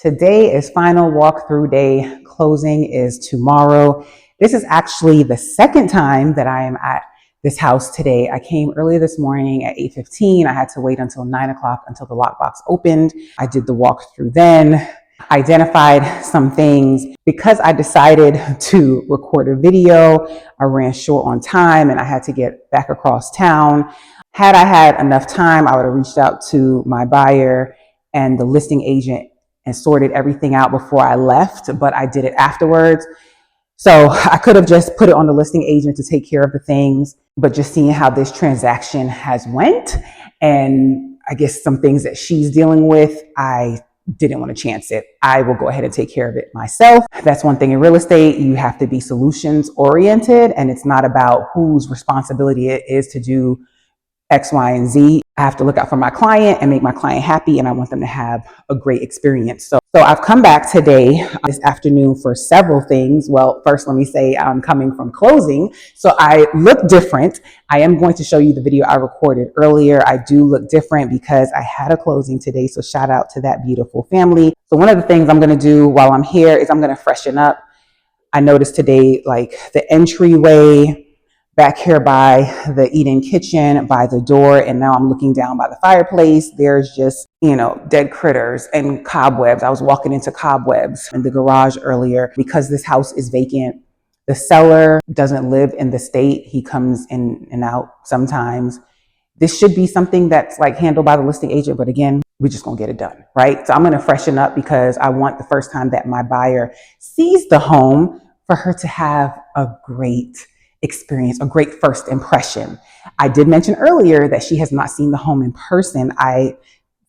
Today is final walkthrough day. Closing is tomorrow. This is actually the second time that I am at this house today. I came early this morning at 8:15. I had to wait until 9 o'clock until the lockbox opened. I did the walkthrough then, identified some things. Because I decided to record a video, I ran short on time and I had to get back across town. Had I had enough time, I would have reached out to my buyer and the listing agent and sorted everything out before I left, but I did it afterwards. So I could have just put it on the listing agent to take care of the things, but just seeing how this transaction has went and I guess some things that she's dealing with, I didn't want to chance it. I will go ahead and take care of it myself. That's one thing in real estate. You have to be solutions oriented, and it's not about whose responsibility it is to do X, Y, and Z. I have to look out for my client and make my client happy, and I want them to have a great experience. So I've come back today, this afternoon, for several things. Well, first, let me say I'm coming from closing, so I look different. I am going to show you the video I recorded earlier. I do look different because I had a closing today, so shout out to that beautiful family. So one of the things I'm going to do while I'm here is I'm going to freshen up. I noticed today, like the entryway back here by the eat-in kitchen, by the door, and now I'm looking down by the fireplace. There's just, dead critters and cobwebs. I was walking into cobwebs in the garage earlier because this house is vacant. The seller doesn't live in the state. He comes in and out sometimes. This should be something that's like handled by the listing agent, but again, we're just gonna get it done, right? So I'm gonna freshen up because I want the first time that my buyer sees the home for her to have a great experience, a great first impression. I did mention earlier that she has not seen the home in person. I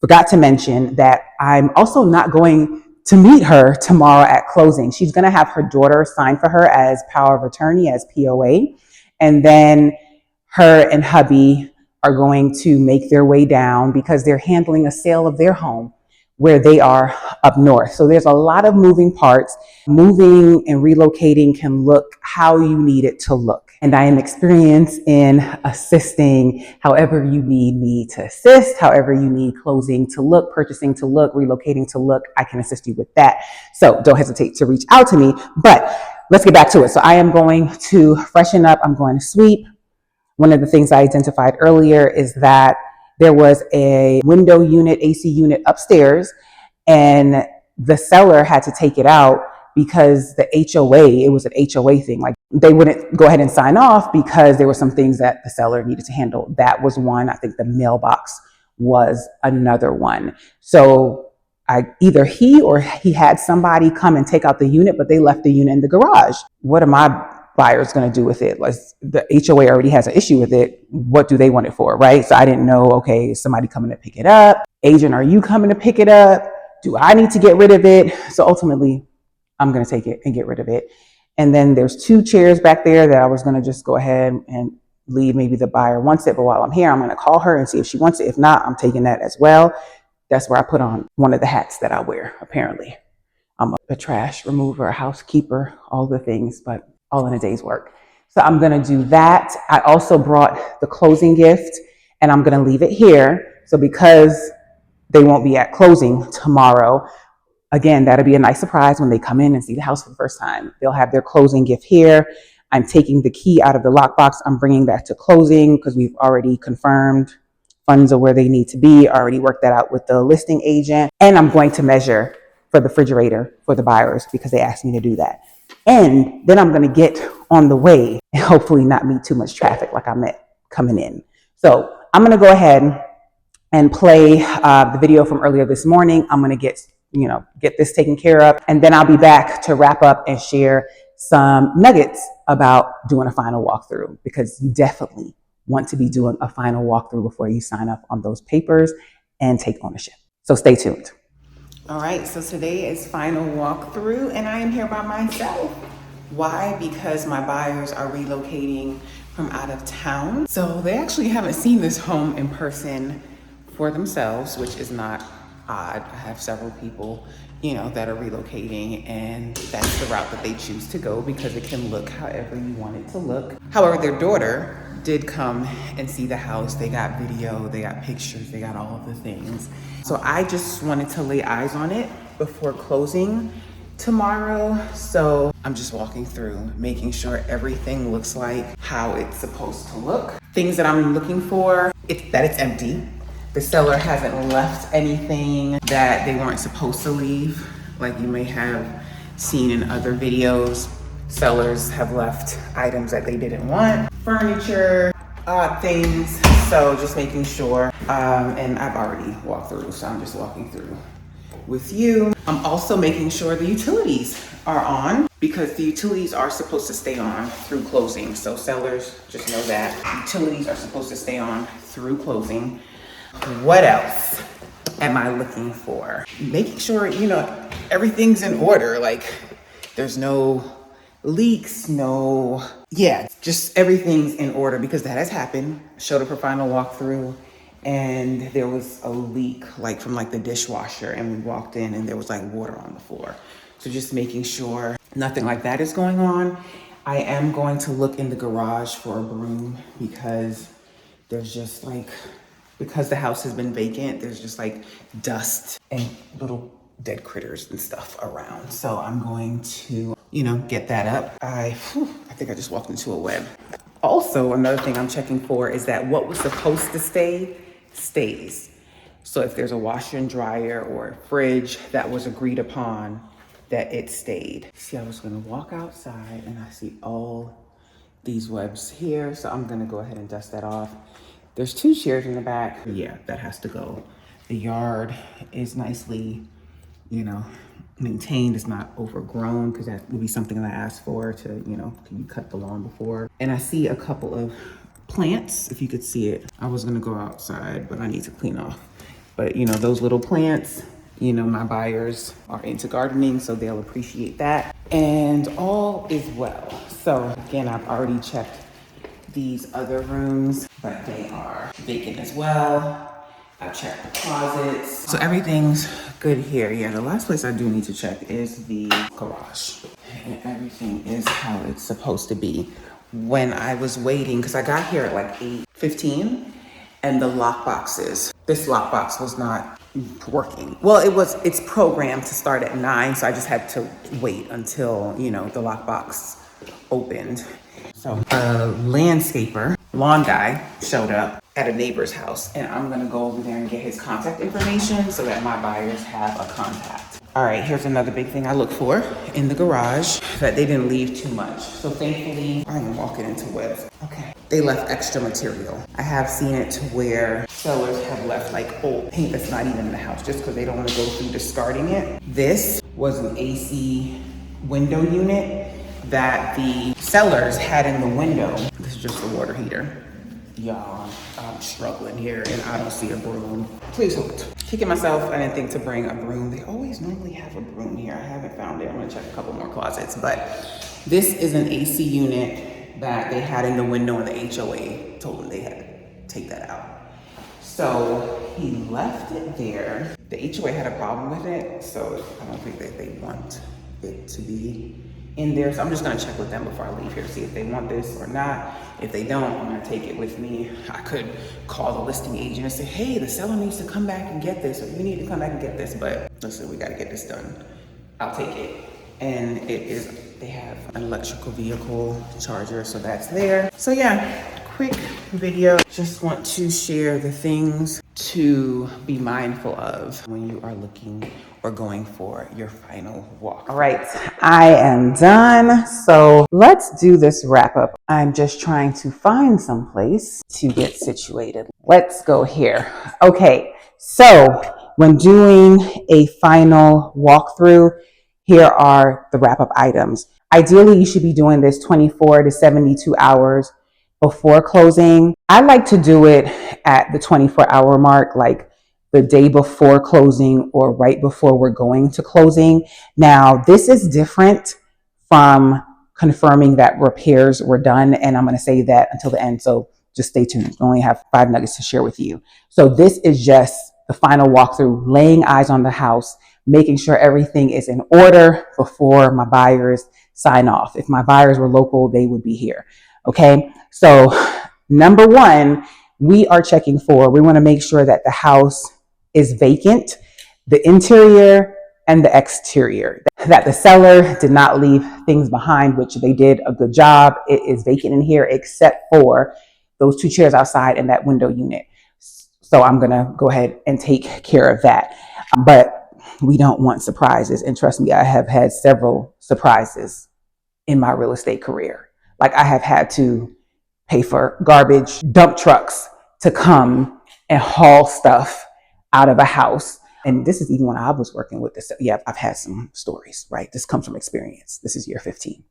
forgot to mention that I'm also not going to meet her tomorrow at closing. She's going to have her daughter sign for her as power of attorney, as POA. And then her and hubby are going to make their way down because they're handling a sale of their home where they are up north. So there's a lot of moving parts. Moving and relocating can look how you need it to look. And I am experienced in assisting however you need me to assist, however you need closing to look, purchasing to look, relocating to look. I can assist you with that. So don't hesitate to reach out to me, but let's get back to it. So I am going to freshen up. I'm going to sweep. One of the things I identified earlier is that there was a window unit, AC unit upstairs, and the seller had to take it out because the HOA, it was an HOA thing. Like they wouldn't go ahead and sign off because there were some things that the seller needed to handle. That was one. I think the mailbox was another one. So either he or he had somebody come and take out the unit, but they left the unit in the garage. What am I buyer's going to do with it? Like the HOA already has an issue with it. What do they want it for, right? So I didn't know, okay, is somebody coming to pick it up? Agent, are you coming to pick it up? Do I need to get rid of it? So ultimately, I'm going to take it and get rid of it. And then there's 2 chairs back there that I was going to just go ahead and leave. Maybe the buyer wants it, but while I'm here, I'm going to call her and see if she wants it. If not, I'm taking that as well. That's where I put on one of the hats that I wear, apparently. I'm a trash remover, a housekeeper, all the things, but all in a day's work. So I'm going to do that. I also brought the closing gift and I'm going to leave it here. So because they won't be at closing tomorrow, again, that'll be a nice surprise when they come in and see the house for the first time. They'll have their closing gift here. I'm taking the key out of the lockbox. I'm bringing that to closing because we've already confirmed funds are where they need to be. I already worked that out with the listing agent. And I'm going to measure for the refrigerator for the buyers because they asked me to do that. And then I'm going to get on the way and hopefully not meet too much traffic like I met coming in. So I'm going to go ahead and play the video from earlier this morning. I'm going to get this taken care of. And then I'll be back to wrap up and share some nuggets about doing a final walkthrough, because you definitely want to be doing a final walkthrough before you sign up on those papers and take ownership. So stay tuned. All right, so today is final walkthrough and I am here by myself. Why? Because my buyers are relocating from out of town. So they actually haven't seen this home in person for themselves, which is not odd. I have several people, that are relocating, and that's the route that they choose to go because it can look however you want it to look. However, their daughter did come and see the house. They got video, they got pictures, they got all of the things. So I just wanted to lay eyes on it before closing tomorrow. So I'm just walking through, making sure everything looks like how it's supposed to look. Things that I'm looking for, that it's empty. The seller hasn't left anything that they weren't supposed to leave. Like you may have seen in other videos, sellers have left items that they didn't want, furniture, odd things. So just making sure, and I've already walked through, so I'm just walking through with you. I'm also making sure the utilities are on because the utilities are supposed to stay on through closing. So sellers, just know that utilities are supposed to stay on through closing. What else am I looking for? Making sure, everything's in order. Like there's no leaks, just everything's in order because that has happened. Showed up her final walkthrough and there was a leak from the dishwasher and we walked in and there was water on the floor. So just making sure nothing like that is going on. I am going to look in the garage for a broom because there's just because the house has been vacant, there's just dust and little dead critters and stuff around. So I'm going to, get that up. I think I just walked into a web. Also, another thing I'm checking for is that what was supposed to stay, stays. So if there's a washer and dryer or a fridge that was agreed upon, that it stayed. See, I was gonna walk outside and I see all these webs here. So I'm gonna go ahead and dust that off. There's 2 chairs in the back. Yeah, that has to go. The yard is nicely, maintained. It's not overgrown because that would be something that I asked for to, can you cut the lawn before? And I see a couple of plants, if you could see it. I was gonna go outside, but I need to clean off. But those little plants, my buyers are into gardening, so they'll appreciate that. And all is well. So again, I've already checked these other rooms, but they are vacant as well. I've checked the closets. So everything's good here. Yeah, the last place I do need to check is the garage. And everything is how it's supposed to be. When I was waiting, because I got here at 8:15, and the this lockbox was not working. Well, it's programmed to start at 9, so I just had to wait until, the lockbox opened. So a landscaper, lawn guy, showed up at a neighbor's house, and I'm gonna go over there and get his contact information so that my buyers have a contact. All right, here's another big thing I look for in the garage, that they didn't leave too much. So thankfully, I am walking into webs. Okay, they left extra material. I have seen it to where sellers have left old paint that's not even in the house just because they don't want to go through discarding it. This was an AC window unit that the sellers had in the window. This is just a water heater. Y'all, I'm struggling here and I don't see a broom. Please hold. Kicking myself, I didn't think to bring a broom. They always normally have a broom here. I haven't found it. I'm gonna check a couple more closets, but this is an AC unit that they had in the window and the HOA told them they had to take that out. So he left it there. The HOA had a problem with it, so I don't think that they want it to be in there. So I'm just gonna check with them before I leave here to see if they want this or not. If they don't, I'm gonna take it with me. I could call the listing agent and say, hey, the seller needs to come back and get this, or you need to come back and get this, but listen, we gotta get this done. I'll take it. And they have an electrical vehicle charger, so that's there. So yeah, quick video. Just want to share the things to be mindful of when you are looking or going for your final walk. All right, I am done. So let's do this wrap up. I'm just trying to find some place to get situated. Let's go here. Okay, so when doing a final walkthrough, here are the wrap up items. Ideally, you should be doing this 24 to 72 hours before closing. I like to do it at the 24-hour mark, like the day before closing or right before we're going to closing. Now, this is different from confirming that repairs were done, and I'm going to say that until the end, so just stay tuned. I only have 5 nuggets to share with you. So this is just the final walkthrough, laying eyes on the house, making sure everything is in order before my buyers sign off. If my buyers were local, they would be here. Okay, so number one, we are checking for, we want to make sure that the house is vacant, the interior and the exterior. That the seller did not leave things behind, which they did a good job. It is vacant in here except for those 2 chairs outside and that window unit. So I'm going to go ahead and take care of that. But we don't want surprises. And trust me, I have had several surprises in my real estate career. Like I have had to pay for garbage dump trucks to come and haul stuff out of a house. And this is even when I was working with this. Yeah, I've had some stories, right? This comes from experience. This is year 15,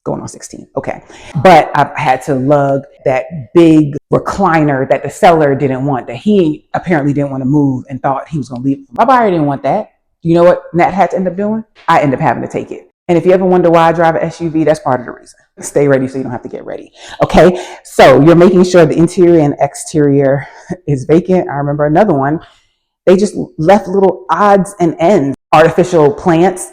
going on 16. Okay. But I've had to lug that big recliner that the seller didn't want, that he apparently didn't want to move and thought he was going to leave. My buyer didn't want that. You know what Nat had to end up doing? I ended up having to take it. And if you ever wonder why I drive an SUV, that's part of the reason. Stay ready so you don't have to get ready. Okay, so you're making sure the interior and exterior is vacant. I remember another one. They just left little odds and ends, artificial plants.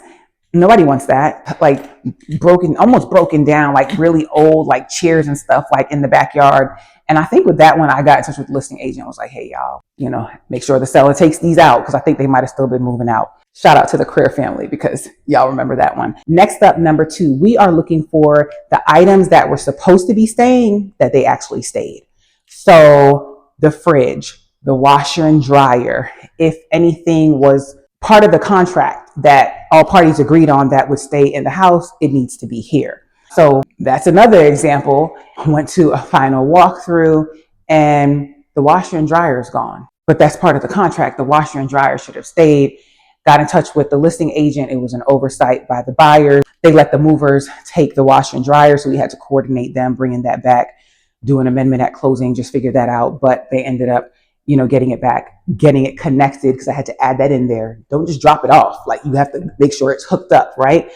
Nobody wants that. Like broken, almost broken down, like really old, like chairs and stuff like in the backyard. And I think with that one, I got in touch with the listing agent. I was like, hey, y'all, make sure the seller takes these out because I think they might have still been moving out. Shout out to the Creer family because y'all remember that one. Next up, number 2, we are looking for the items that were supposed to be staying that they actually stayed. So the fridge, the washer and dryer, if anything was part of the contract that all parties agreed on that would stay in the house, it needs to be here. So that's another example. I went to a final walkthrough and the washer and dryer is gone. But that's part of the contract. The washer and dryer should have stayed. Got in touch with the listing agent. It was an oversight by the buyers. They let the movers take the washer and dryer, so we had to coordinate them bringing that back, do an amendment at closing, just figure that out. But they ended up, getting it back, getting it connected because I had to add that in there. Don't just drop it off. Like you have to make sure it's hooked up, right?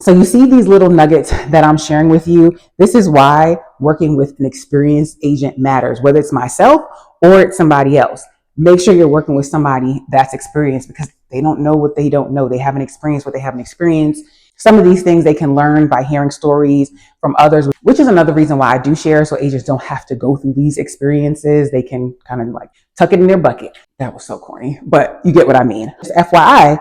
So you see these little nuggets that I'm sharing with you. This is why working with an experienced agent matters, whether it's myself or it's somebody else. Make sure you're working with somebody that's experienced because they don't know what they don't know. They haven't experienced what they haven't experienced. Some of these things they can learn by hearing stories from others, which is another reason why I do share, so agents don't have to go through these experiences. They can kind of like tuck it in their bucket. That was so corny, but you get what I mean. Just FYI,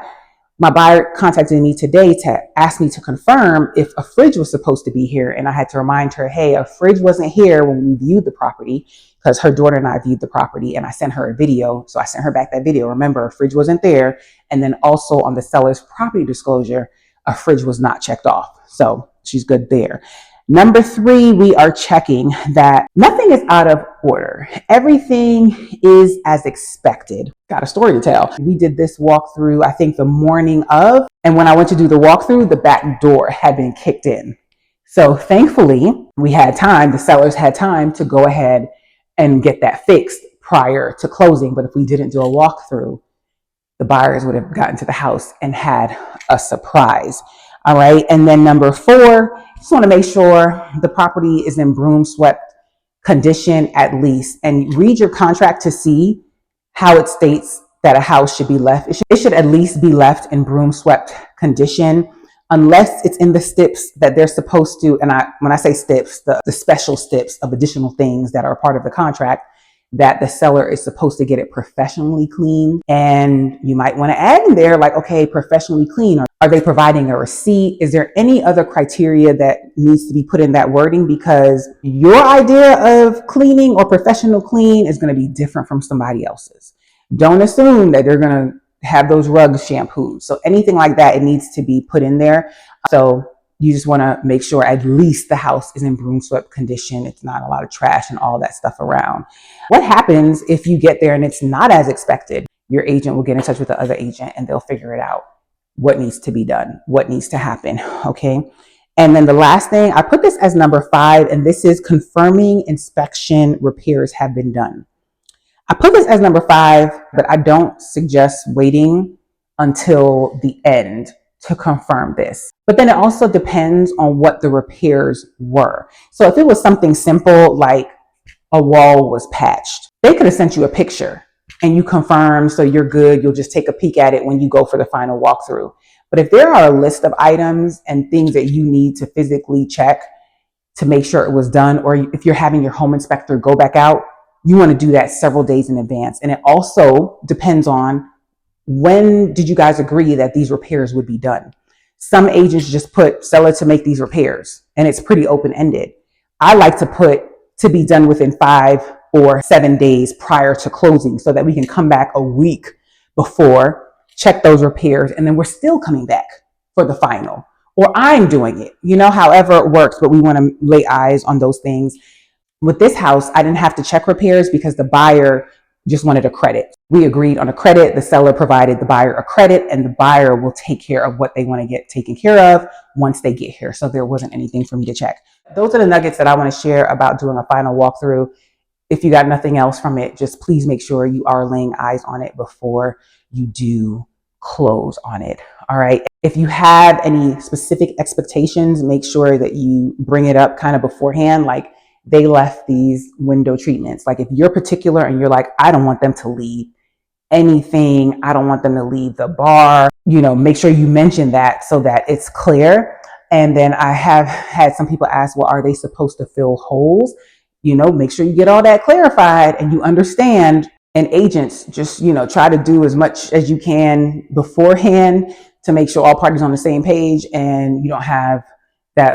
my buyer contacted me today to ask me to confirm if a fridge was supposed to be here. And I had to remind her, hey, a fridge wasn't here when we viewed the property because her daughter and I viewed the property and I sent her a video. So I sent her back that video. Remember, a fridge wasn't there. And then also on the seller's property disclosure, a fridge was not checked off. So she's good there. Number 3, we are checking that nothing is out of order. Everything is as expected. Got a story to tell. We did this walkthrough, I think the morning of, and when I went to do the walkthrough, the back door had been kicked in. So thankfully, we had time, the sellers had time to go ahead and get that fixed prior to closing. But if we didn't do a walkthrough, the buyers would have gotten to the house and had a surprise. All right. And then number 4, just want to make sure the property is in broom swept condition at least, and read your contract to see how it states that a house should be left. It should at least be left in broom swept condition unless it's in the steps that they're supposed to. And when I say steps, the special steps of additional things that are part of the contract, that the seller is supposed to get it professionally cleaned. And you might want to add in there like, okay, professionally clean. Are they providing a receipt? Is there any other criteria that needs to be put in that wording? Because your idea of cleaning or professional clean is going to be different from somebody else's. Don't assume that they're going to have those rugs shampooed. So anything like that, it needs to be put in there. So you just want to make sure at least the house is in broom swept condition. It's not a lot of trash and all that stuff around. What happens if you get there and it's not as expected? Your agent will get in touch with the other agent and they'll figure it out. What needs to be done? What needs to happen? Okay. And then the last thing, I put this as number 5, and this is confirming inspection repairs have been done. I put this as number 5, but I don't suggest waiting until the end to confirm this. But then it also depends on what the repairs were. So if it was something simple like a wall was patched, they could have sent you a picture and you confirm, so you're good. You'll just take a peek at it when you go for the final walkthrough. But if there are a list of items and things that you need to physically check to make sure it was done, or if you're having your home inspector go back out, you want to do that several days in advance. And it also depends on when did you guys agree that these repairs would be done? Some agents just put seller to make these repairs, and it's pretty open-ended. I like to put to be done within 5 or 7 days prior to closing so that we can come back a week before, check those repairs, and then we're still coming back for the final. Or I'm doing it, however it works, but we want to lay eyes on those things. With this house, I didn't have to check repairs because the buyer just wanted a credit. We agreed on a credit. The seller provided the buyer a credit, and the buyer will take care of what they want to get taken care of once they get here. So there wasn't anything for me to check. Those are the nuggets that I want to share about doing a final walkthrough. If you got nothing else from it, just please make sure you are laying eyes on it before you do close on it. All right. If you have any specific expectations, make sure that you bring it up kind of beforehand. Like, they left these window treatments. Like, if you're particular and you're like, I don't want them to leave anything, I don't want them to leave the bar, make sure you mention that so that it's clear. And then I have had some people ask, well, are they supposed to fill holes? Make sure you get all that clarified and you understand. And agents just, try to do as much as you can beforehand to make sure all parties are on the same page and you don't have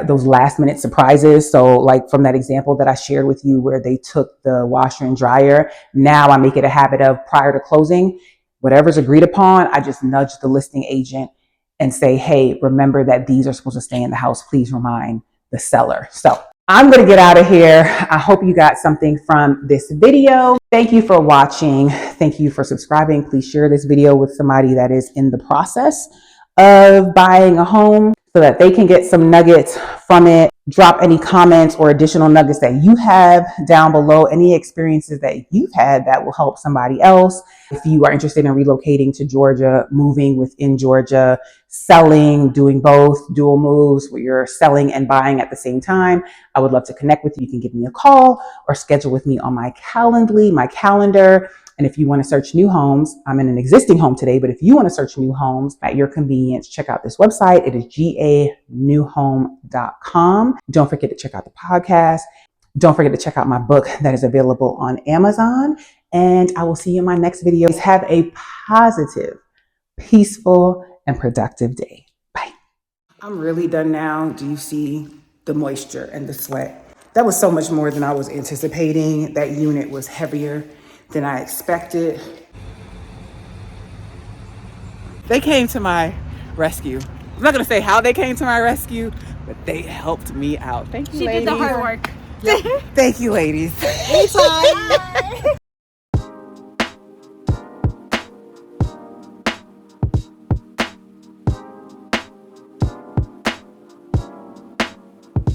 those last minute surprises. So like from that example that I shared with you where they took the washer and dryer, now I make it a habit of prior to closing, whatever's agreed upon, I just nudge the listing agent and say, hey, remember that these are supposed to stay in the house. Please remind the seller. So I'm going to get out of here. I hope you got something from this video. Thank you for watching. Thank you for subscribing. Please share this video with somebody that is in the process of buying a home so that they can get some nuggets from it. Drop any comments or additional nuggets that you have down below, any experiences that you've had that will help somebody else. If you are interested in relocating to Georgia, moving within Georgia, selling, doing both, dual moves where you're selling and buying at the same time, I would love to connect with you. You can give me a call or schedule with me on my calendar. And if you want to search new homes, I'm in an existing home today, but if you want to search new homes at your convenience, check out this website. It is ganewhome.com. Don't forget to check out the podcast. Don't forget to check out my book that is available on Amazon. And I will see you in my next video. Have a positive, peaceful, and productive day. Bye. I'm really done now. Do you see the moisture and the sweat? That was so much more than I was anticipating. That unit was heavier than I expected. They came to my rescue. I'm not gonna say how they came to my rescue, but they helped me out. Thank you, ladies. She did the hard work. Yep. Thank you, ladies. Anytime.